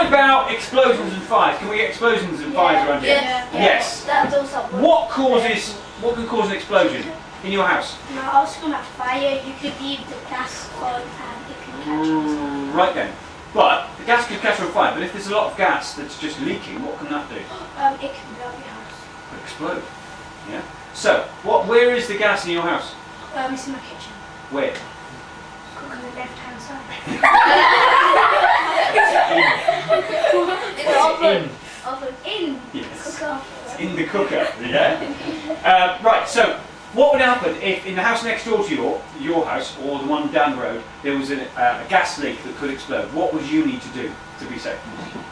What about explosions and fires? Can we get explosions and fires around here? Yes. That's also What can cause an explosion in your house? No, I was talking about fire. You could leave the gas on and it can catch on. Right then. But the gas could catch on fire, but if there's a lot of gas that's just leaking, what can that do? It can blow up your house. Explode. Yeah. So, where is the gas in your house? It's in my kitchen. Where? Cook on the left hand side. In. Yes. Cooker. In the cooker. Yeah. Right. So, what would happen if in the house next door to your house or the one down the road there was a gas leak that could explode? What would you need to do to be safe?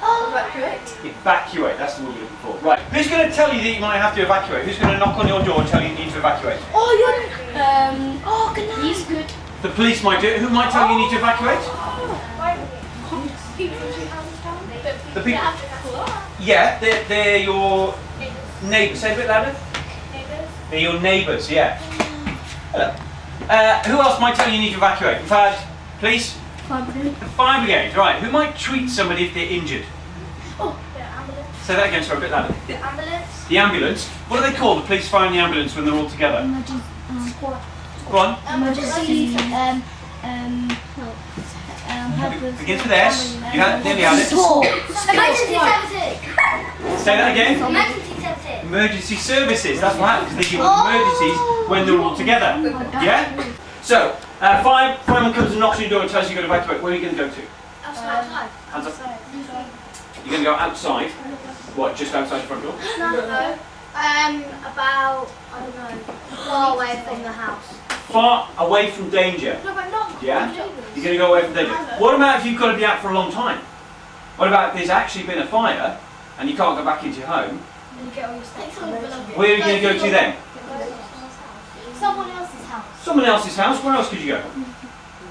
Evacuate. Evacuate. That's the word we're looking for. Right. Who's going to tell you that you might have to evacuate? Who's going to knock on your door and tell you you need to evacuate? Oh, you're. Good night. He's good. The police might do it. Who might tell you you need to evacuate? The people. Yeah, they're your neighbours. Say a bit louder. They're your neighbours, yeah. Hello. Who else might tell you you need to evacuate? Police? Fire brigade. The fire brigade, right. Who might treat somebody if they're injured? Oh, the ambulance. Say that again, sorry, a bit louder. The ambulance. The ambulance? What do they call the police, fire and the ambulance when they're all together? Squad. Go on. Emergency. Begins with S. You nearly had it. Emergency services. Say that again. Emergency services. Emergency services. That's what happens. They give emergencies when they're all together. Yeah? So, fireman comes and knocks on your door and tells you you've got to evacuate. Where are you going to go to? Outside. Hands up. You're going to go outside. What, just outside the front door? No. About, I don't know, far away from the house. Far away from danger. No, but not. Yeah? You're going to go away from danger. What about if you've got to be out for a long time? What about if there's actually been a fire and you can't go back into your home? You get all your stuff. Where are you going to go to then? Someone else's house. Someone else's house? Where else could you go?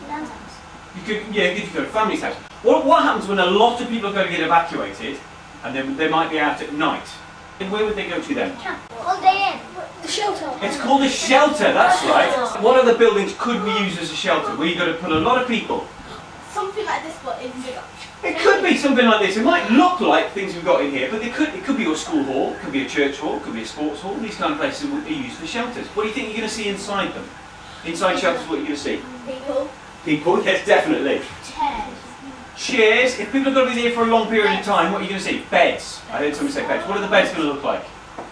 Nan's house. You could go to family's house. What happens when a lot of people are going to get evacuated and then they might be out at night? And where would they go to then? Holiday Inn. The shelter. It's called a shelter, that's right. What other buildings could we use as a shelter where you've got to put a lot of people? Something like this, but in bigger. It could be something like this. It might look like things we've got in here, but it could be your school hall, it could be a church hall, it could be a sports hall. These kind of places are used for shelters. What do you think you're going to see inside them? Inside shelters, what are you going to see? People. People, yes, definitely. Chairs. Chairs. If people are going to be there for a long period of time, what are you going to see? Beds. I heard somebody say beds. What are the beds going to look like?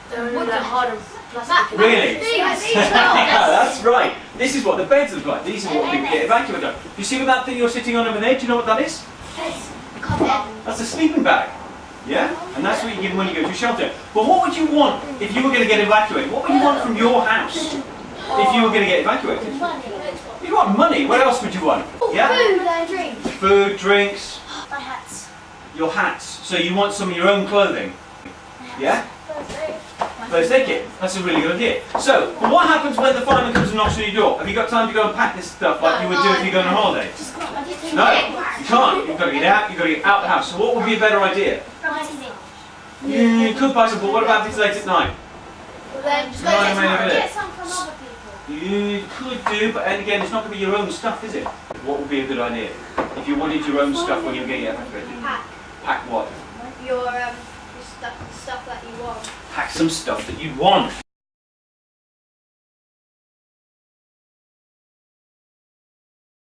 They're like harder plastic. Really? Yeah, that's right. This is what the beds look like. These are what people get evacuated on. Do you see what that thing you're sitting on over there? Do you know what that is? That's a sleeping bag. Yeah? And that's what you give when you go to a shelter. But what would you want if you were going to get evacuated? What would you want from your house if you were going to get evacuated? You'd want money. What else would you want? Yeah? Food and drinks. Food, drinks. My hats. Your hats. So you want some of your own clothing. Yeah? First aid kit. That's a really good idea. So, what happens when the fireman comes and knocks on your door? Have you got time to go and pack this stuff like you would do if you're going on holiday? No, you can't. You've got to get out. You've got to get out of the house. So, what would be a better idea? You could buy some, but what about if it's late at night? Then just get some from other people. You could do, but and again, it's not going to be your own stuff, is it? What would be a good idea if you wanted your own stuff when you were getting evacuated? Pack what? Your stuff that you want. Pack some stuff that you want.